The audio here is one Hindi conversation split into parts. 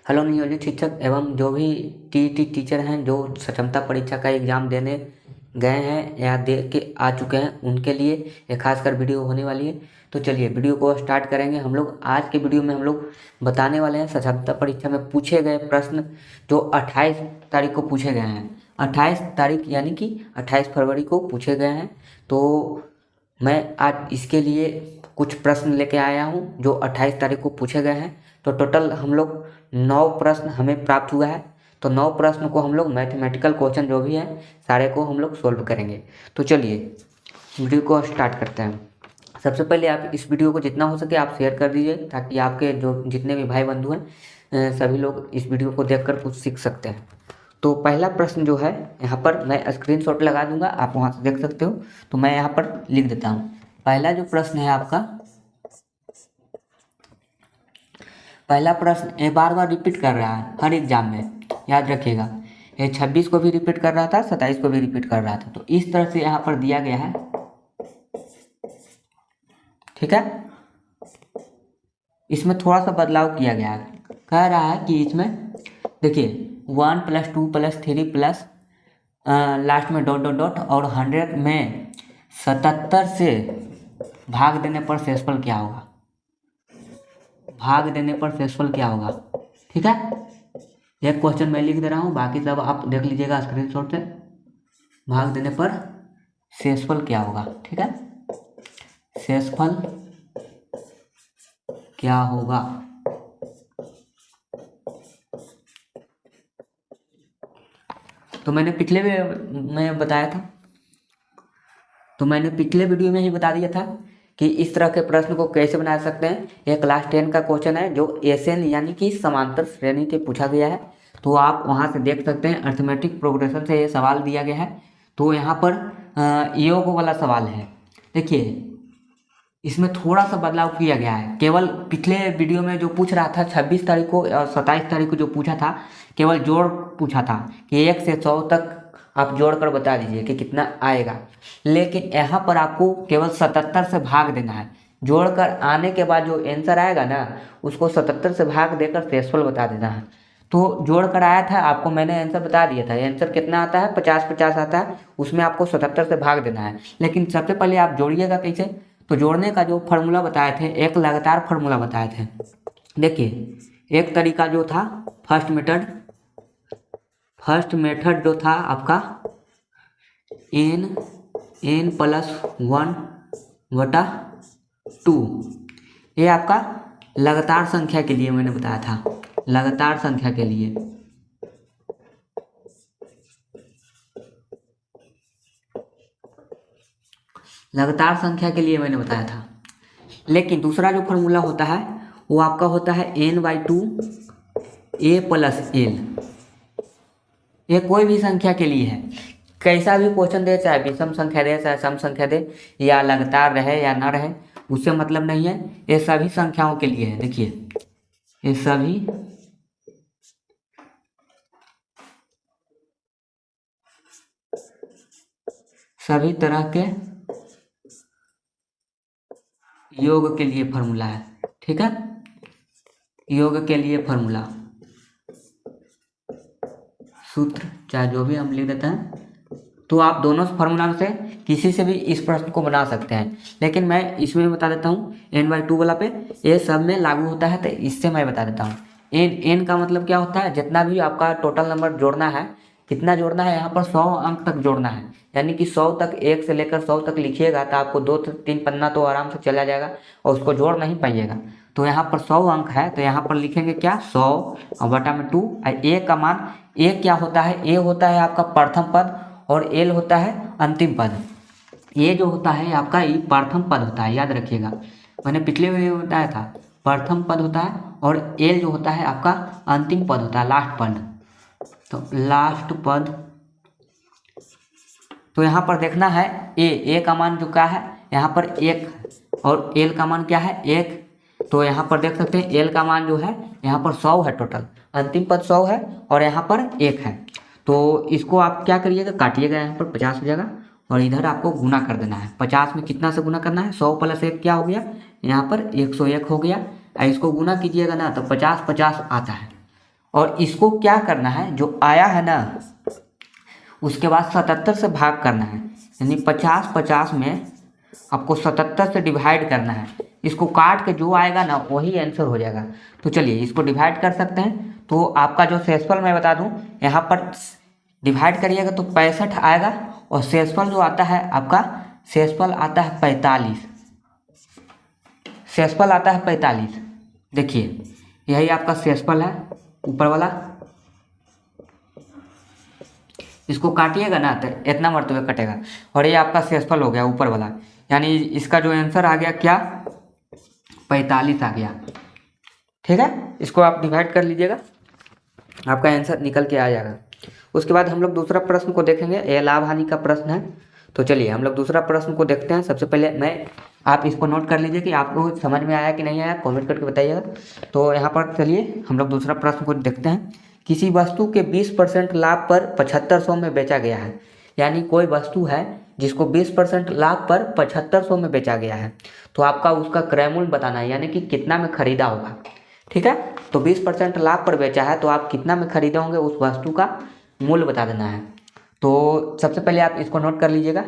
हेलो नियोजित शिक्षक एवं जो भी टीईटी टीचर हैं जो सक्षमता परीक्षा का एग्ज़ाम देने गए हैं या दे के आ चुके हैं उनके लिए एक खासकर वीडियो होने वाली है। तो चलिए वीडियो को स्टार्ट करेंगे। हम लोग आज के वीडियो में हम लोग बताने वाले हैं सक्षमता परीक्षा में पूछे गए प्रश्न जो 28 तारीख को पूछे गए हैं। 28 तारीख यानी कि 28 फरवरी को पूछे गए हैं। तो मैं आज इसके लिए कुछ प्रश्न लेके आया हूँ जो 28 तारीख को पूछे गए हैं। तो टोटल हम लोग 9 प्रश्न हमें प्राप्त हुआ है। तो 9 प्रश्न को हम लोग मैथमेटिकल क्वेश्चन जो भी है सारे को हम लोग सोल्व करेंगे। तो चलिए वीडियो को स्टार्ट करते हैं। सबसे पहले आप इस वीडियो को जितना हो सके आप शेयर कर दीजिए ताकि आपके जो जितने भी भाई बंधु हैं सभी लोग इस वीडियो को देखकर कुछ सीख सकते हैं। तो पहला प्रश्न जो है यहाँ पर मैं स्क्रीनशॉट लगा दूंगा, आप वहाँ से देख सकते हो। तो मैं यहाँ पर लिख देता हूँ। पहला जो प्रश्न है आपका, पहला प्रश्न ये बार बार रिपीट कर रहा है हर एग्जाम में, याद रखिएगा। ये 26 को भी रिपीट कर रहा था, 27 को भी रिपीट कर रहा था। तो इस तरह से यहाँ पर दिया गया है, ठीक है। इसमें थोड़ा सा बदलाव किया गया है। कह रहा है कि इसमें देखिए 1 + 2 + 3 प्लस लास्ट में डॉट डॉट डॉट और 100 में 77 से भाग देने पर शेषफल क्या होगा, भाग देने पर शेषफल क्या होगा, ठीक है। एक क्वेश्चन मैं लिख दे रहा हूँ, बाकी सब आप देख लीजिएगा स्क्रीनशॉट से। भाग देने पर शेषफल क्या होगा, ठीक है। शेषफल क्या होगा। तो मैंने पिछले में बताया था, तो मैंने पिछले वीडियो में ही बता दिया था कि इस तरह के प्रश्न को कैसे बना सकते हैं। यह क्लास 10 का क्वेश्चन है जो एसएन यानी कि समांतर श्रेणी से पूछा गया है। तो आप वहां से देख सकते हैं अर्थमेटिक प्रोग्रेशन से ये सवाल दिया गया है। तो यहाँ पर योग वाला सवाल है। देखिए इसमें थोड़ा सा बदलाव किया गया है। केवल पिछले वीडियो में जो पूछ रहा था 26 तारीख को और 27 तारीख को जो पूछा था, केवल जोड़ पूछा था कि 1 से 100 तक आप जोड़कर बता दीजिए कि कितना आएगा। लेकिन यहाँ पर आपको केवल 77 से भाग देना है। जोड़कर आने के बाद जो आंसर आएगा ना उसको 77 से भाग देकर शेषफल बता देना है। तो जोड़कर आया था, आपको मैंने आंसर बता दिया था। आंसर कितना आता है, 50-50 आता है। उसमें आपको 77 से भाग देना है। लेकिन सबसे पहले आप जोड़िएगा कैसे, तो जोड़ने का जो फार्मूला बताए थे, एक लगातार फार्मूला बताए थे। देखिए एक तरीका जो था फर्स्ट मेथड जो था आपका n + 1/2। ये आपका लगातार संख्या के लिए मैंने बताया था, लगातार संख्या के लिए। लगातार संख्या के लिए मैंने बताया था। लेकिन दूसरा जो फार्मूला होता है वो आपका होता है n/2 a + l। ये कोई भी संख्या के लिए है। कैसा भी क्वेश्चन दे, चाहे विषम संख्या दे चाहे सम संख्या दे, या लगातार रहे या ना रहे, उससे मतलब नहीं है। ये सभी संख्याओं के लिए है। देखिए ये सभी तरह के योग के लिए फार्मूला है, ठीक है। योग के लिए फार्मूला, सूत्र चाहे जो भी हम लिख देते हैं। तो आप दोनों फार्मूला से किसी से भी इस प्रश्न को बना सकते हैं। लेकिन मैं इसमें बता देता हूँ n/2 वाला पे ये सब में लागू होता है। तो इससे मैं बता देता हूँ n का मतलब क्या होता है, जितना भी आपका टोटल नंबर जोड़ना है, कितना जोड़ना है, यहाँ पर 100 अंक तक जोड़ना है। यानी कि 100 तक, 1 से लेकर 100 तक लिखिएगा तो आपको 2-3 पन्ना तो आराम से चला जाएगा और उसको जोड़ नहीं पाइएगा। तो यहाँ पर 100 अंक है तो यहाँ पर लिखेंगे क्या, 100 और बटा में 2। ए का मान, ए क्या होता है, ए होता है आपका प्रथम पद और एल होता है अंतिम पद। ये जो होता है आपका ये प्रथम पद होता है, याद रखिएगा। मैंने पिछले वीडियो में बताया था प्रथम पद होता है और एल जो होता है आपका अंतिम पद होता है, लास्ट पद। तो लास्ट पद, तो यहाँ पर देखना है ए का मान जो क्या है यहाँ पर 1 और एल का मान क्या है 1। तो यहाँ पर देख सकते हैं एल का मान जो है यहाँ पर 100 है, टोटल अंतिम पद 100 है और यहाँ पर 1 है। तो इसको आप क्या करिएगा, काटिएगा, यहाँ पर 50 हो जाएगा और इधर आपको गुना कर देना है। 50 में कितना से गुना करना है, 100 + 1 क्या हो गया, यहाँ पर 101 हो गया। इसको गुना कीजिएगा ना तो 50-50 आता है। और इसको क्या करना है, जो आया है ना उसके बाद 77 से भाग करना है, यानी 50 में आपको 77 से डिवाइड करना है। इसको काट के जो आएगा ना वही आंसर हो जाएगा। तो चलिए इसको डिवाइड कर सकते हैं। तो आपका जो शेषफल मैं बता दूं, यहाँ पर डिवाइड करिएगा तो 65 आएगा, और शेषफल जो आता है आपका, शेषफल आता है 45। शेषफल आता है 45। देखिए यही आपका शेषफल है ऊपर वाला। इसको काटिएगा ना तो इतना मरतबे कटेगा, और ये आपका शेषफल हो गया ऊपर वाला। यानी इसका जो आंसर आ गया क्या, 45 आ गया। ठीक है, इसको आप डिवाइड कर लीजिएगा, आपका आंसर निकल के आ जाएगा। उसके बाद हम लोग दूसरा प्रश्न को देखेंगे। यह लाभ हानि का प्रश्न है। तो चलिए हम लोग दूसरा प्रश्न को देखते हैं। सबसे पहले आप इसको नोट कर लीजिए कि आपको समझ में आया कि नहीं आया, कमेंट करके बताइएगा। तो यहाँ पर चलिए हम लोग दूसरा प्रश्न को देखते हैं। किसी वस्तु के 20% लाभ पर 7500 में बेचा गया है। यानी कोई वस्तु है जिसको 20% लाभ पर 7500 में बेचा गया है, तो आपका उसका क्रय मूल्य बताना है, यानी कि कितना में खरीदा होगा। ठीक है, तो 20% लाभ पर बेचा है तो आप कितना में खरीदे होंगे उस वस्तु का मूल्य बता देना है। तो सबसे पहले आप इसको नोट कर लीजिएगा।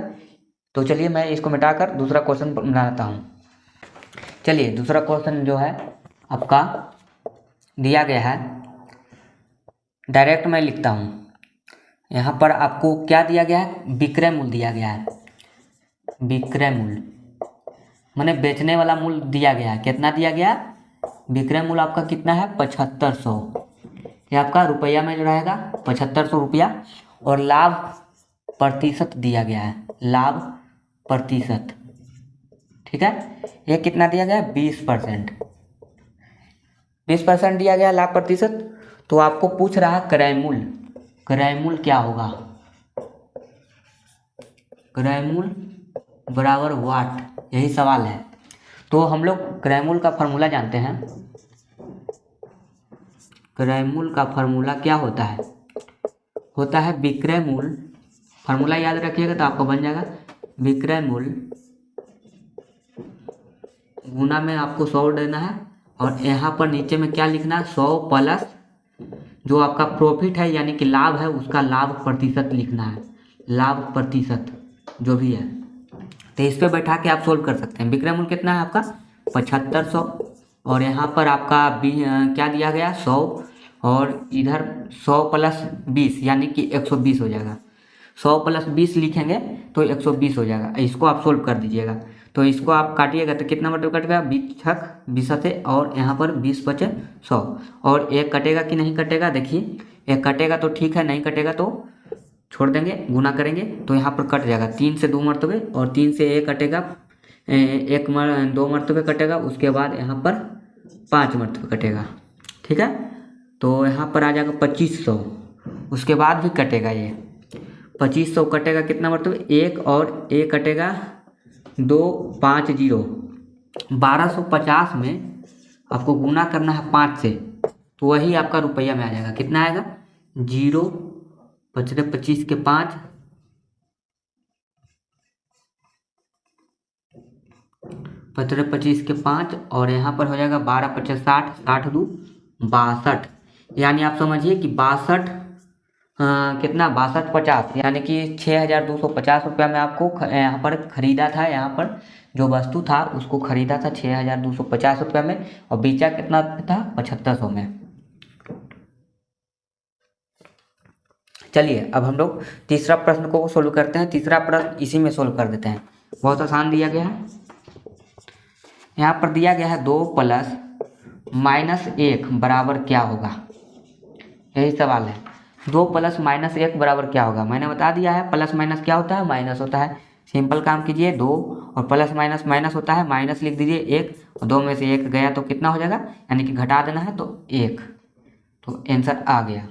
तो चलिए मैं इसको मिटाकर दूसरा क्वेश्चन बनाता हूँ। चलिए दूसरा क्वेश्चन जो है आपका दिया गया है, डायरेक्ट मैं लिखता हूँ। यहाँ पर आपको क्या दिया गया है, विक्रय मूल्य दिया गया है। विक्रय मूल्य माने बेचने वाला मूल्य दिया गया है। कितना दिया गया, विक्रय मूल्य आपका कितना है, 7500। ये आपका रुपया में जो रहेगा 7500 रुपया, और लाभ प्रतिशत दिया गया है, लाभ प्रतिशत। ठीक है, ये कितना दिया गया, 20%। 20% दिया गया लाभ प्रतिशत। तो आपको पूछ रहा है क्रय मूल्य। क्रय मूल्य क्या होगा, क्रय मूल्य बराबर वाट, यही सवाल है। तो हम लोग क्रय मूल्य का फार्मूला जानते हैं। क्रय मूल्य का फार्मूला क्या होता है, होता है विक्रय मूल्य। फार्मूला याद रखिएगा तो आपको बन जाएगा, विक्रय मूल्य गुना में आपको 100 देना है, और यहाँ पर नीचे में क्या लिखना है, 100 प्लस जो आपका प्रॉफिट है यानी कि लाभ है उसका लाभ प्रतिशत लिखना है, लाभ प्रतिशत जो भी है। तो इस पर बैठा के आप सोल्व कर सकते हैं। विक्रय मूल्य कितना है आपका 7500, और यहाँ पर आपका क्या दिया गया 100, और इधर 100 प्लस 20 यानी कि 120 हो जाएगा। 100 प्लस 20 लिखेंगे तो 120 हो जाएगा। इसको आप सोल्व कर दीजिएगा। तो इसको आप काटिएगा तो कितना मतलब कटेगा, 20 से, और यहाँ पर 20 बचे 100, और एक कटेगा कि नहीं कटेगा, देखिए एक कटेगा तो ठीक है, नहीं कटेगा तो छोड़ देंगे, गुना करेंगे तो यहाँ पर कट जाएगा। 3 से 2 मरतबे, और 3 से 1 कटेगा, 2 मरतबे कटेगा। उसके बाद यहाँ पर 5 मरतबे कटेगा। ठीक है, तो यहाँ पर आ जाएगा 2500। उसके बाद भी कटेगा, ये 2500 कटेगा कितना मरतबे, 1 और 1 कटेगा, 2 5 0, 1250 में आपको गुना करना है 5 से, तो वही आपका रुपया में आ जाएगा। कितना आएगा, 0 बचते 25 के 5, 25 के 5, और यहाँ पर हो जाएगा 12 50 60, 60 2 62। यानी आप समझिए कि 62 कितना 62 50, यानी कि 6250 रुपया में आपको यहाँ पर खरीदा था। यहाँ पर जो वस्तु था उसको खरीदा था 6250 रुपया में, और बेचा कितना था 7500 में। चलिए अब हम लोग तीसरा प्रश्न को सोल्व करते हैं। तीसरा प्रश्न इसी में सोल्व कर देते हैं, बहुत आसान दिया गया है। यहाँ पर दिया गया है 2 प्लस माइनस 1 बराबर क्या होगा, यही सवाल है। 2 प्लस माइनस 1 बराबर क्या होगा, मैंने बता दिया है। प्लस माइनस क्या होता है, माइनस होता है। सिंपल काम कीजिए, 2 और प्लस माइनस माइनस होता है, माइनस लिख दीजिए 1, और 2 में से 1 गया तो कितना हो जाएगा, यानी कि घटा देना है तो 1, तो आंसर आ गया।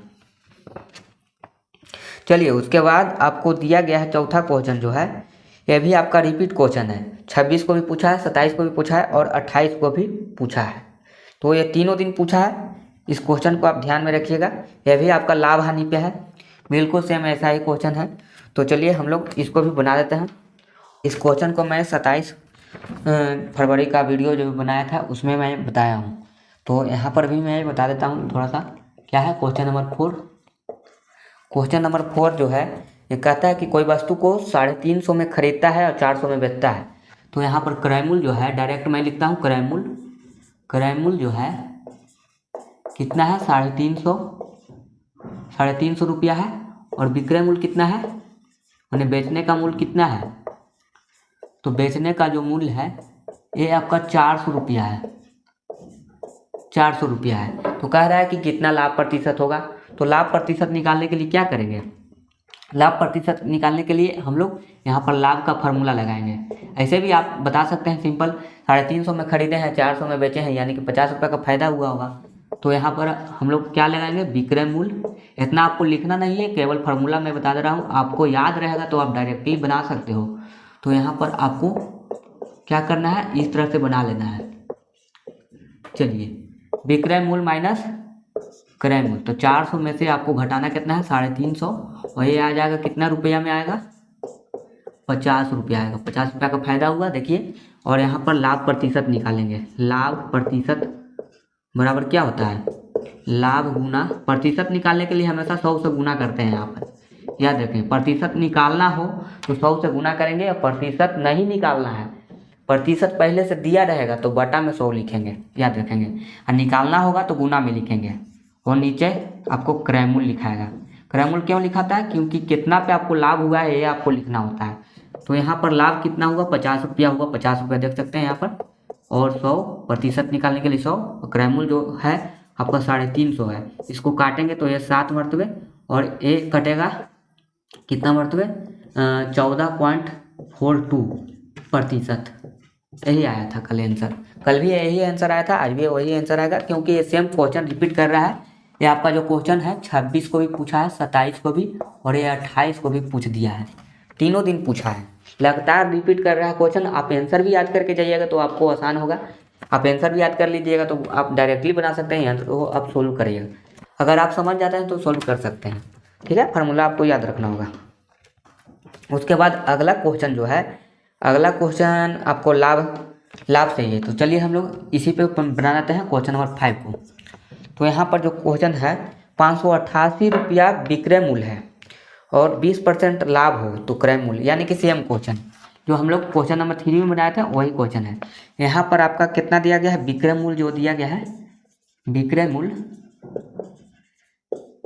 चलिए उसके बाद आपको दिया गया है चौथा क्वेश्चन जो है, यह भी आपका रिपीट क्वेश्चन है। 26 को भी पूछा है, 27 को भी पूछा है, और 28 को भी पूछा है। तो ये तीनों दिन पूछा है। इस क्वेश्चन को आप ध्यान में रखिएगा। यह भी आपका लाभ हानि पे है, बिल्कुल सेम ऐसा ही क्वेश्चन है। तो चलिए हम लोग इसको भी बना देते हैं। इस क्वेश्चन को मैं 27 फरवरी का वीडियो जो बनाया था उसमें मैं बताया हूँ। तो यहाँ पर भी मैं बता देता हूँ थोड़ा सा क्या है क्वेश्चन नंबर 4। क्वेश्चन नंबर 4 जो है ये कहता है कि कोई वस्तु को 350 में खरीदता है और 400 में बेचता है। तो यहाँ पर क्रय मूल्य जो है डायरेक्ट मैं लिखता हूँ, क्रय मूल्य जो है कितना है 350 रुपया है। और विक्रय मूल्य कितना है, यानी बेचने का मूल्य कितना है, तो बेचने का जो मूल्य है ये आपका 400 रुपया है, 400 रुपया है। तो कह रहा है कि कितना लाभ प्रतिशत होगा। तो लाभ प्रतिशत निकालने के लिए क्या करेंगे, लाभ प्रतिशत निकालने के लिए हम लोग यहाँ पर लाभ का फार्मूला लगाएंगे। ऐसे भी आप बता सकते हैं सिंपल, 350 में खरीदे हैं 400 में बेचे हैं, यानी कि 50 रुपये का फायदा हुआ होगा। तो यहाँ पर हम लोग क्या लगाएंगे, विक्रय मूल्य। इतना आपको लिखना नहीं है, केवल फार्मूला मैं बता दे रहा हूँ, आपको याद रहेगा तो आप डायरेक्टली बना सकते हो। तो यहाँ पर आपको क्या करना है, इस तरह से बना लेना है। चलिए, विक्रय मूल्य माइनस क्रय मूल्य, तो 400 में से आपको घटाना कितना है 350, और ये आ जाएगा कितना रुपया में आएगा, 50 रुपया आएगा। 50 रुपया का फायदा हुआ देखिए। और यहाँ पर लाभ प्रतिशत निकालेंगे। लाभ प्रतिशत बराबर क्या होता है, लाभ गुना प्रतिशत। निकालने के लिए हमेशा 100 से गुना करते हैं। यहाँ पर याद रखें, प्रतिशत निकालना हो तो 100 से गुना करेंगे, और प्रतिशत नहीं निकालना है, प्रतिशत पहले से दिया रहेगा तो बटा में 100 लिखेंगे, याद रखेंगे। और निकालना होगा तो गुना में लिखेंगे। और नीचे आपको क्रय मूल्य लिखाएगा। क्रय मूल्य क्यों लिखाता है, क्योंकि कितना पे आपको लाभ हुआ है ये आपको लिखना होता है। तो यहाँ पर लाभ कितना हुआ, 50 रुपया हुआ, 50 रुपया देख सकते हैं यहाँ पर। और 100 प्रतिशत निकालने के लिए 100, और क्रय मूल्य जो है आपका 350 है। इसको काटेंगे तो ये 7 मरतबे, और एक कटेगा कितना मरतबे, 14.42%। यही आया था कल आंसर, कल भी यही आंसर आया था, आज भी वही आंसर आएगा, क्योंकि ये सेम क्वेश्चन रिपीट कर रहा है। ये आपका जो क्वेश्चन है 26 को भी पूछा है, 27 को भी, और ये 28 को भी पूछ दिया है। तीनों दिन पूछा है, लगातार रिपीट कर रहा है क्वेश्चन। आप आंसर भी याद करके जाइएगा तो आपको आसान होगा। आप आंसर भी याद कर लीजिएगा तो आप डायरेक्टली बना सकते हैं, तो आप सोल्व करिएगा। अगर आप समझ जाते हैं तो सोल्व कर सकते हैं, ठीक है। फार्मूला आपको याद रखना होगा। उसके बाद अगला क्वेश्चन जो है, अगला क्वेश्चन आपको लाभ चाहिए। तो चलिए हम लोग इसी पे बना लेते हैं क्वेश्चन नंबर 5 को। तो यहाँ पर जो क्वेश्चन है 588 रुपया विक्रय मूल्य है और 20% लाभ हो तो क्रय मूल्य, यानी कि सेम क्वेश्चन जो हम लोग क्वेश्चन नंबर 3 में बनाया था वही क्वेश्चन है। यहाँ पर आपका कितना दिया गया है, विक्रय मूल्य जो दिया गया है, विक्रय मूल्य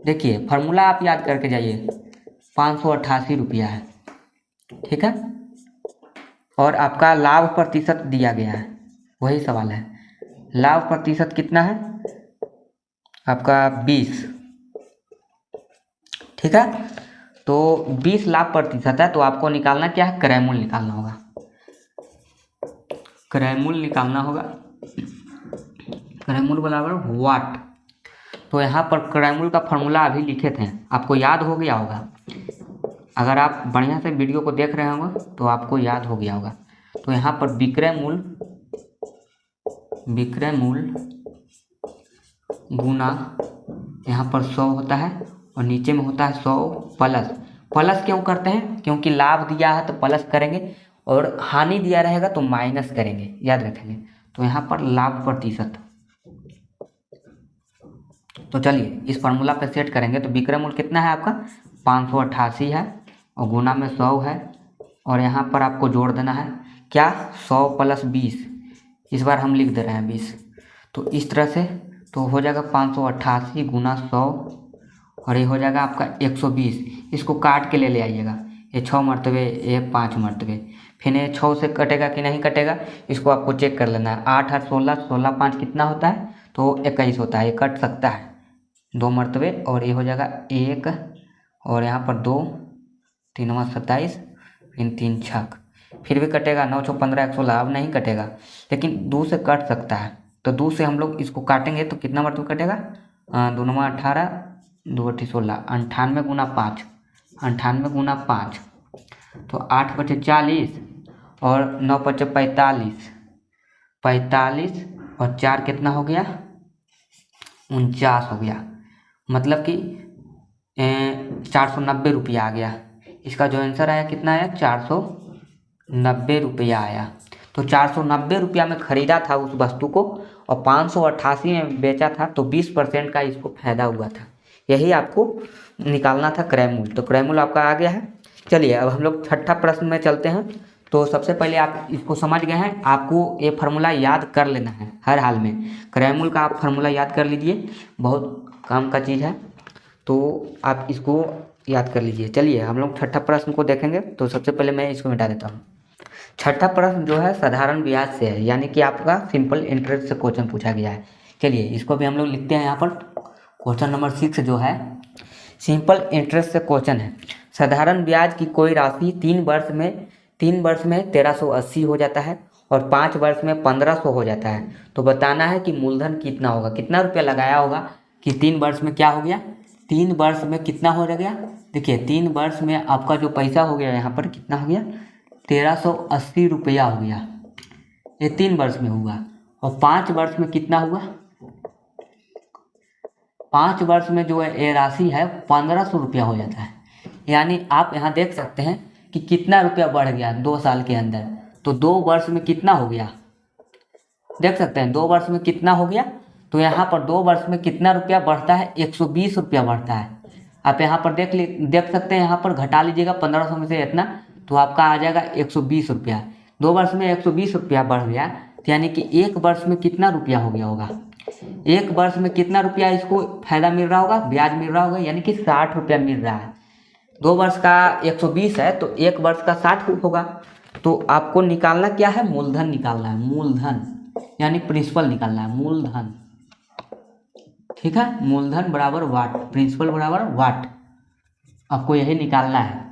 देखिए फार्मूला आप याद करके जाइए, 588 रुपया है, ठीक है। और आपका लाभ प्रतिशत दिया गया है, वही सवाल है। लाभ प्रतिशत कितना है आपका 20, ठीक है। तो 20 लाभ प्रतिशत है, तो आपको निकालना क्या है, क्रय मूल्य निकालना होगा। क्रय मूल्य निकालना होगा, क्रय मूल्य बराबर वाट। तो यहाँ पर क्रय मूल्य का फॉर्मूला अभी लिखे थे, आपको याद हो गया होगा। अगर आप बढ़िया से वीडियो को देख रहे होंगे तो आपको याद हो गया होगा। तो यहाँ पर विक्रय मूल्य गुना यहाँ पर 100 होता है, और नीचे में होता है 100 प्लस क्यों करते हैं, क्योंकि लाभ दिया है तो प्लस करेंगे, और हानि दिया रहेगा तो माइनस करेंगे, याद रखेंगे। तो यहाँ पर लाभ प्रतिशत, तो चलिए इस फार्मूला पे सेट करेंगे। तो विक्रय मूल्य कितना है आपका 588 है, और गुना में 100 है, और यहाँ पर आपको जोड़ देना है क्या, 100 प्लस 20, इस बार हम लिख दे रहे हैं 20। तो इस तरह से तो हो जाएगा 588 गुना 100, और ये हो जाएगा आपका 120। इसको काट के ले आइएगा, ये 6 मरतबे, ये 5 मरतबे, फिर ये 6 से कटेगा कि नहीं कटेगा, इसको आपको चेक कर लेना है। 8 और 16, 16 5 कितना होता है, तो 21 होता है, ये कट सकता है 2 मरतबे, और ये हो जाएगा 1, और यहाँ पर 2, 3 27, फिर 3 6, फिर भी कटेगा 9 6 15 116, अब नहीं कटेगा, लेकिन 2 से कट सकता है। तो 2 से हम लोग इसको काटेंगे तो कितना मरतबा कटेगा, 2 9 18, 2 8 16, 98 गुना 5, 98 गुना 5, तो 8 बचे 40, और 9 बचे 45, 45 और 4 कितना हो गया, 49 हो गया। मतलब कि 490 रुपया आ गया। इसका जो आंसर आया कितना आया, 490 रुपया आया। तो 490 रुपया में ख़रीदा था उस वस्तु को, और 588 में बेचा था तो 20% का इसको फायदा हुआ था। यही आपको निकालना था क्रय मूल्य। तो क्रय मूल्य आपका आ गया है। चलिए अब हम लोग छठा प्रश्न में चलते हैं। तो सबसे पहले आप इसको समझ गए हैं, आपको ये फार्मूला याद कर लेना है हर हाल में। क्रय मूल्य का आप फार्मूला याद कर लीजिए, बहुत काम का चीज़ है, तो आप इसको याद कर लीजिए। चलिए हम लोग छठा प्रश्न को देखेंगे। तो सबसे पहले मैं इसको मिटा देता हूँ। छठा प्रश्न जो है साधारण ब्याज से है, यानी कि आपका सिंपल इंटरेस्ट से क्वेश्चन पूछा गया है। चलिए इसको भी हम लोग लिखते हैं यहाँ पर। क्वेश्चन नंबर 6 जो है सिंपल इंटरेस्ट से क्वेश्चन है। साधारण ब्याज की कोई राशि 3 वर्ष में 1380 हो जाता है और 5 वर्ष में 1500 हो जाता है। तो बताना है कि मूलधन कितना होगा, कितना रुपया लगाया होगा कि 3 वर्ष में क्या हो गया, 3 वर्ष में कितना हो गया। देखिए 3 वर्ष में आपका जो पैसा हो गया यहाँ पर कितना हो गया, 1380 रुपया हो गया, ये 3 वर्ष में हुआ। और 5 वर्ष में कितना हुआ, 5 वर्ष में जो है ये राशि है 1500 रुपया हो जाता है। यानी आप यहाँ देख सकते हैं कि कितना रुपया बढ़ गया 2 साल के अंदर। तो 2 वर्ष में कितना हो गया, देख सकते हैं 2 वर्ष में कितना हो गया। तो यहाँ पर 2 वर्ष में कितना रुपया बढ़ता है, 120 रुपया बढ़ता है। आप यहाँ पर देख सकते हैं, यहाँ पर घटा लीजिएगा 1500 में से इतना, तो आपका आ जाएगा 120 रुपया। 2 वर्ष में 120 रुपया बढ़ गया, तो यानी कि 1 वर्ष में कितना रुपया हो गया होगा, 1 वर्ष में कितना रुपया इसको फायदा मिल रहा होगा, ब्याज मिल रहा होगा, यानी कि 60 रुपया मिल रहा है। 2 वर्ष का 120 है तो 1 वर्ष का 60 होगा। तो आपको निकालना क्या है, मूलधन निकालना है, मूलधन यानी प्रिंसिपल निकालना है, मूलधन। ठीक है, मूलधन बराबर वाट, प्रिंसिपल बराबर वाट, आपको यही निकालना है।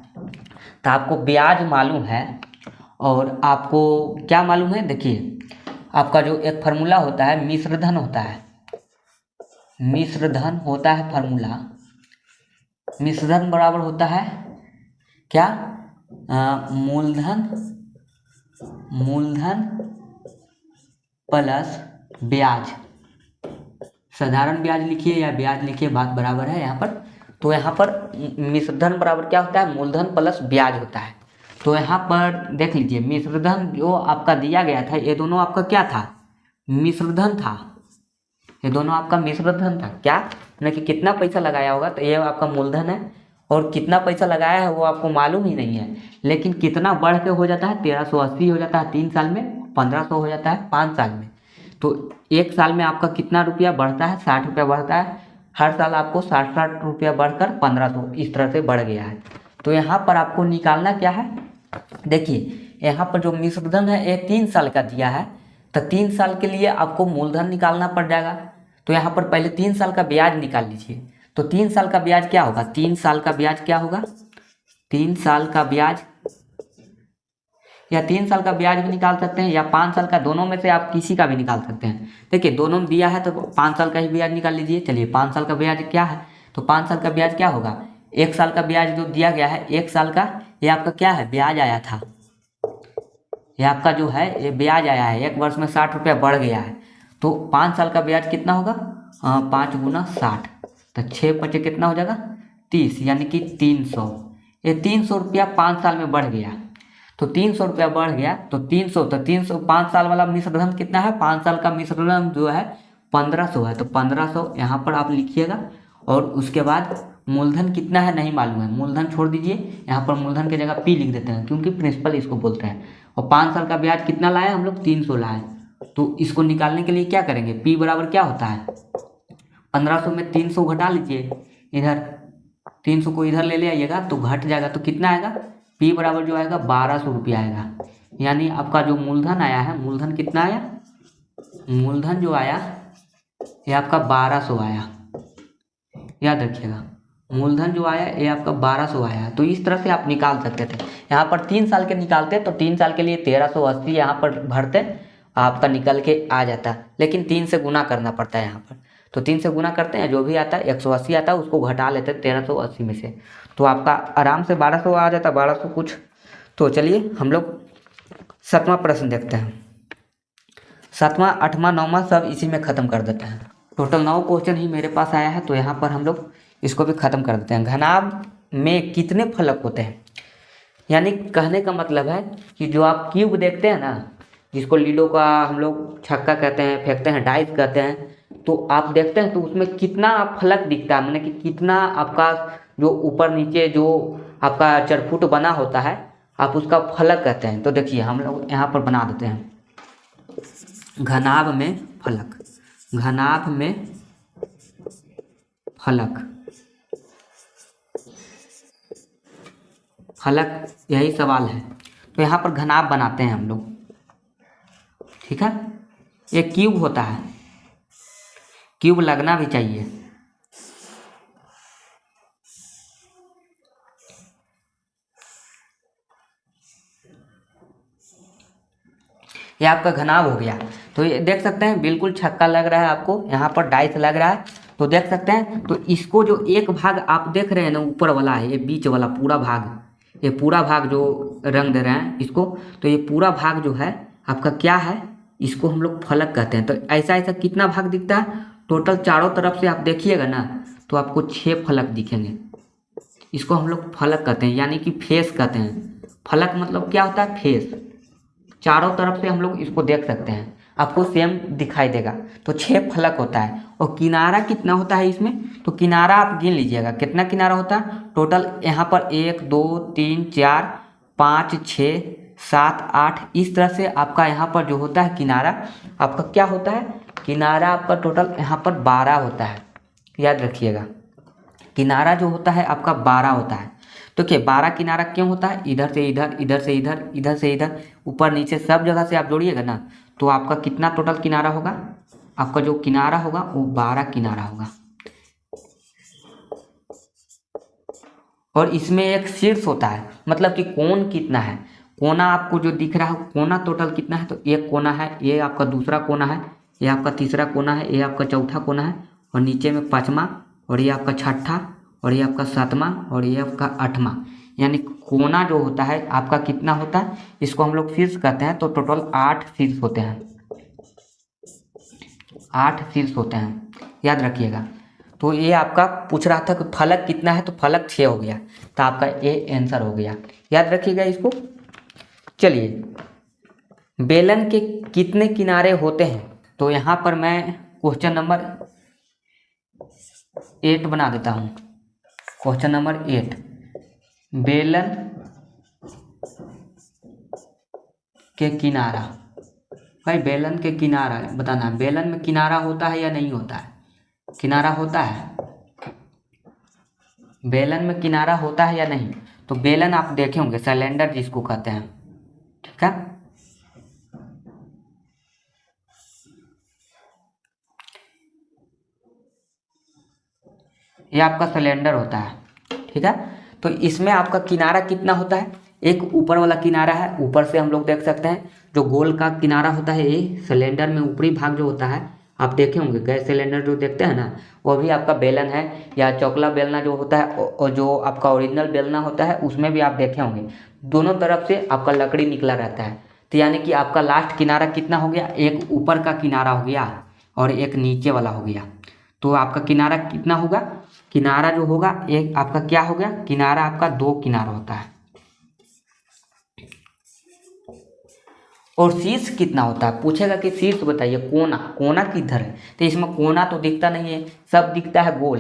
तो आपको ब्याज मालूम है और आपको क्या मालूम है, देखिए आपका जो एक फार्मूला होता है मिश्रधन होता है, मिश्रधन होता है फार्मूला। मिश्रधन बराबर होता है क्या, मूलधन प्लस ब्याज। साधारण ब्याज लिखिए या ब्याज लिखिए, बात बराबर है यहाँ पर। तो यहाँ पर मिश्रधन बराबर क्या होता है, मूलधन प्लस ब्याज होता है। तो यहाँ पर देख लीजिए मिश्रधन जो आपका दिया गया था, ये दोनों आपका क्या था, मिश्रधन था। ये दोनों आपका मिश्रधन था क्या, ना कि कितना पैसा लगाया होगा, तो ये आपका मूलधन है। और कितना पैसा लगाया है वो आपको मालूम ही नहीं है, लेकिन कितना बढ़ के हो जाता है, 1380 हो जाता है 3 साल में, 1500 हो जाता है 5 साल में। तो 1 साल में आपका कितना रुपया बढ़ता है, 60 रुपया बढ़ता है। हर साल आपको 60 रुपया बढ़कर 1500 इस तरह से बढ़ गया है। तो यहाँ पर आपको निकालना क्या है, देखिए यहाँ पर जो मिश्रधन है ये 3 साल का दिया है, तो 3 साल के लिए आपको मूलधन निकालना पड़ जाएगा। तो यहाँ पर पहले 3 साल का ब्याज निकाल लीजिए। तो 3 साल का ब्याज क्या होगा, 3 साल का ब्याज क्या होगा, 3 साल का ब्याज, या 3 साल का ब्याज भी निकाल सकते हैं या 5 साल का, दोनों में से आप किसी का भी निकाल सकते हैं। देखिए दोनों में दिया है तो 5 साल का ही ब्याज निकाल लीजिए। चलिए 5 साल का ब्याज क्या है, तो 5 साल का ब्याज क्या होगा, 1 साल का ब्याज जो दिया गया है 1 साल का, ये आपका क्या है, ब्याज आया था, ये आपका जो है ये ब्याज आया है, 1 वर्ष में 60 रुपया बढ़ गया है। तो 5 साल का ब्याज कितना होगा, 5 गुना 60, तो 6 पचे कितना हो जाएगा 30, यानी कि 300। ये 300 रुपया 5 साल में बढ़ गया। तो 300 रुपया बढ़ गया तो 300 5 साल वाला मिश्रधन कितना है, 5 साल का मिश्रधन जो है 1500 है। तो 1500 यहाँ पर आप लिखिएगा। और उसके बाद मूलधन कितना है नहीं मालूम है, मूलधन छोड़ दीजिए, यहाँ पर मूलधन की जगह P लिख देते हैं क्योंकि प्रिंसिपल इसको बोलते हैं। और 5 साल का ब्याज कितना लाए हम लोग, 300 लाए। तो इसको निकालने के लिए क्या करेंगे, P बराबर क्या होता है, 1500 में 300 घटा लीजिए, इधर 300 को इधर ले आइएगा तो घट जाएगा, तो कितना आएगा, P बराबर जो आएगा 1200 रुपया आएगा। यानी आपका जो मूलधन आया है, मूलधन कितना आया, मूलधन जो आया ये आपका 1200 आया, याद रखिएगा मूलधन जो आया ये आपका 1200 आया। तो इस तरह से आप निकाल सकते थे। यहाँ पर 3 साल के निकालते तो 3 साल के लिए 1380 यहाँ पर भरते, आपका निकल के आ जाता, लेकिन 3 से गुना करना पड़ता है यहाँ पर। तो 3 से गुना करते हैं, जो भी आता है 180 आता है उसको घटा लेते हैं 1380 में से, तो आपका आराम से 1200 आ जाता, 1200 कुछ। तो चलिए हम लोग 7वां प्रश्न देखते हैं। 7वां 8वां 9वां सब इसी में ख़त्म कर देते हैं। टोटल 9 क्वेश्चन ही मेरे पास आया है, तो यहाँ पर हम लोग इसको भी ख़त्म कर देते हैं। घनाभ में कितने फलक होते हैं, यानी कहने का मतलब है कि जो आप क्यूब देखते हैं ना, जिसको लीडो का हम लोग छक्का कहते हैं, फेंकते हैं, डाइस कहते हैं, तो आप देखते हैं तो उसमें कितना फलक दिखता है, मतलब कि कितना आपका जो ऊपर नीचे जो आपका चरफुट बना होता है, आप उसका फलक कहते हैं। तो देखिए हम लोग यहाँ पर बना देते हैं, घनाभ में फलक, घनाभ में फलक, फलक यही सवाल है। तो यहाँ पर घनाभ बनाते हैं हम लोग, ठीक है। ये क्यूब होता है, क्यूब लगना भी चाहिए। ये आपका घनाभ हो गया। तो ये देख सकते हैं बिल्कुल छक्का लग रहा है आपको, यहाँ पर डाइस लग रहा है, तो देख सकते हैं। तो इसको जो एक भाग आप देख रहे हैं ना ऊपर वाला है, ये बीच वाला पूरा भाग, ये पूरा भाग जो रंग दे रहे हैं इसको, तो ये पूरा भाग जो है आपका क्या है, इसको हम लोग फलक कहते हैं। तो ऐसा ऐसा कितना भाग दिखता है टोटल, चारों तरफ से आप देखिएगा ना तो आपको 6 फलक दिखेंगे। इसको हम लोग फलक कहते हैं, यानी कि फेस कहते हैं। फलक मतलब क्या होता है, फेस। चारों तरफ से हम लोग इसको देख सकते हैं, आपको सेम दिखाई देगा। तो 6 फलक होता है। और किनारा कितना होता है इसमें, तो किनारा आप गिन लीजिएगा कितना किनारा होता है टोटल। यहाँ पर 1 2 3 4 5 6 7 8, इस तरह से आपका यहाँ पर जो होता है किनारा आपका क्या होता है, किनारा आपका टोटल यहाँ पर 12 होता है। याद रखिएगा किनारा जो होता है आपका 12 होता है। तो क्या 12 किनारा क्यों होता है, इधर से इधर, इधर से इधर, इधर से इधर, ऊपर नीचे सब जगह से आप जोड़िएगा ना तो आपका कितना टोटल किनारा होगा, आपका जो किनारा होगा वो 12 किनारा होगा। और इसमें एक शीर्ष होता है, मतलब कि कोण कितना है, कोना आपको जो दिख रहा है कोना टोटल कितना है, तो एक कोना है, ये आपका दूसरा कोना है, ये आपका तीसरा कोना है, ये आपका चौथा कोना है, और नीचे में 5वां, और ये आपका 6ठा, और ये आपका 7वां, और ये आपका 8वां। यानी कोना जो होता है आपका कितना होता है, इसको हम लोग शीर्ष कहते हैं। तो टोटल 8 शीर्ष होते हैं, 8 शीर्ष होते हैं, याद रखिएगा। तो ये आपका पूछ रहा था कि फलक कितना है, तो फलक 6 हो गया, तो आपका ये आंसर हो गया, याद रखिएगा इसको। चलिए बेलन के कितने किनारे होते हैं, तो यहाँ पर मैं क्वेश्चन नंबर 8 बना देता हूँ। क्वेश्चन नंबर 8, बेलन के किनारा। भाई बेलन के किनारा बताना, बेलन में किनारा होता है या नहीं होता है, किनारा होता है, बेलन में किनारा होता है या नहीं। तो बेलन आप देखे होंगे, सिलेंडर जिसको कहते हैं, ठीक है। ये आपका सिलेंडर होता है, ठीक है। तो इसमें आपका किनारा कितना होता है, एक ऊपर वाला किनारा है, ऊपर से हम लोग देख सकते हैं जो गोल का किनारा होता है, ये सिलेंडर में ऊपरी भाग जो होता है आप देखे होंगे, गैस सिलेंडर जो देखते हैं ना वो भी आपका बेलन है, या चौकला बेलना जो होता है, और जो आपका ओरिजिनल बेलना होता है उसमें भी आप देखे होंगे दोनों तरफ से आपका लकड़ी निकला रहता है। तो यानी कि आपका लास्ट किनारा कितना हो गया, एक ऊपर का किनारा हो गया और एक नीचे वाला हो गया। तो आपका किनारा कितना होगा, किनारा जो होगा एक आपका क्या हो गया, किनारा आपका 2 किनारा होता है। और शीर्ष कितना होता है, पूछेगा कि शीर्ष बताइए, कोना, कोना किधर है, तो इसमें कोना तो दिखता नहीं है, सब दिखता है गोल।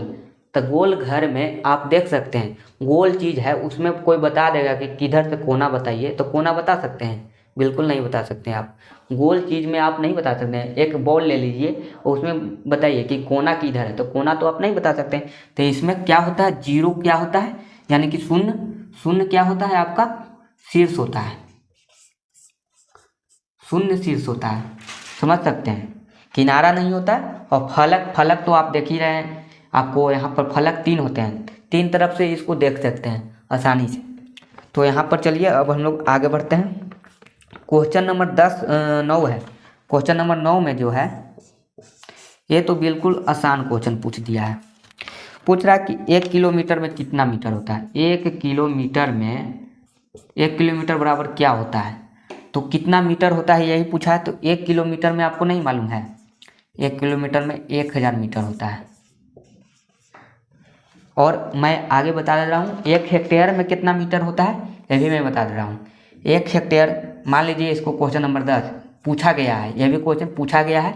तो गोल घर में आप देख सकते हैं गोल चीज़ है, उसमें कोई बता देगा कि किधर से कोना बताइए, तो कोना बता सकते हैं, बिल्कुल नहीं बता सकते हैं आप। गोल चीज़ में आप नहीं बता सकते हैं। एक बॉल ले लीजिए और उसमें बताइए कि कोना किधर है, तो कोना तो आप नहीं बता सकते हैं। तो इसमें क्या होता है, जीरो क्या होता है, यानी कि शून्य, शून्य क्या होता है आपका, शीर्ष होता है, शून्य शीर्ष होता है, समझ सकते हैं। किनारा नहीं होता है। और फलक, फलक तो आप देख ही रहे हैं, आपको यहाँ पर फलक 3 होते हैं, 3 तरफ से इसको देख सकते हैं आसानी से। तो यहाँ पर चलिए अब हम लोग आगे बढ़ते हैं। क्वेश्चन नंबर 9 है। क्वेश्चन नंबर 9 में जो है ये तो बिल्कुल आसान क्वेश्चन पूछ दिया है। पूछ रहा है कि 1 किलोमीटर में कितना मीटर होता है। 1 किलोमीटर में, 1 किलोमीटर बराबर क्या होता है, तो कितना मीटर होता है यही पूछा है। तो 1 किलोमीटर में आपको नहीं मालूम है, 1 किलोमीटर में 1000 मीटर होता है। और मैं आगे बता दे रहा हूँ 1 हेक्टेयर में कितना मीटर होता है, ये भी मैं बता दे रहा हूँ। 1 हेक्टेयर, मान लीजिए इसको क्वेश्चन नंबर 10, पूछा गया है, ये भी क्वेश्चन पूछा गया है,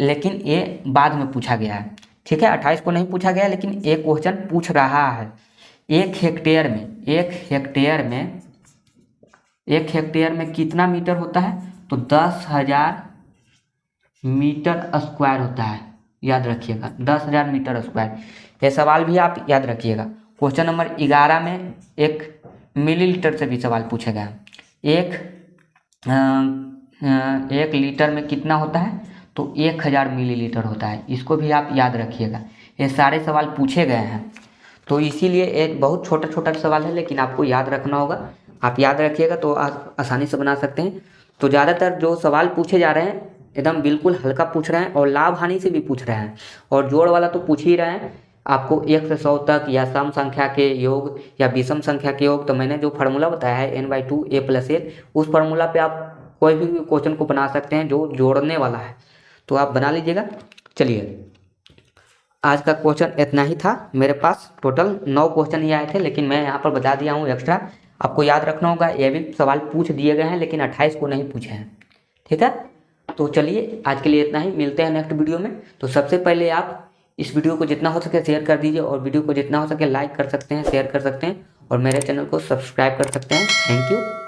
लेकिन ये बाद में पूछा गया है। ठीक है, 28 को नहीं पूछा गया, लेकिन एक क्वेश्चन पूछ रहा है। एक हेक्टेयर में कितना मीटर होता है? तो 10,000 मीटर स्क्वायर होता है, याद रखिएगा, 10,000 मीटर स्क्वायर। ये सवाल भी आप याद रखिएगा। क्वेश्चन नंबर 11 में एक मिलीलीटर से भी सवाल पूछा गया। एक लीटर में कितना होता है? तो 1,000 मिलीलीटर होता है। इसको भी आप याद रखिएगा। ये सारे सवाल पूछे गए हैं, तो इसीलिए एक बहुत छोटा छोटा सवाल है, लेकिन आपको याद रखना होगा। आप याद रखिएगा तो आसानी से बना सकते हैं। तो ज़्यादातर जो सवाल पूछे जा रहे हैं एकदम बिल्कुल हल्का पूछ रहे हैं, और लाभ हानि से भी पूछ रहे हैं, और जोड़ वाला तो पूछ ही रहे हैं। आपको 1 से 100 तक, या सम संख्या के योग, या विषम संख्या के योग, तो मैंने जो फार्मूला बताया है n/2 a+l, उस फार्मूला पे आप कोई भी क्वेश्चन को बना सकते हैं जो जोड़ने वाला है, तो आप बना लीजिएगा। चलिए, आज का क्वेश्चन इतना ही था। मेरे पास टोटल 9 क्वेश्चन ही आए थे, लेकिन मैं यहाँ पर बता दिया हूँ एक्स्ट्रा। आपको याद रखना होगा, ये भी सवाल पूछ दिए गए हैं, लेकिन 28 को नहीं पूछे हैं। ठीक है, तो चलिए आज के लिए इतना ही, मिलते हैं नेक्स्ट वीडियो में। तो सबसे पहले आप इस वीडियो को जितना हो सके शेयर कर दीजिए, और वीडियो को जितना हो सके लाइक कर सकते हैं, शेयर कर सकते हैं, और मेरे चैनल को सब्सक्राइब कर सकते हैं। Thank you.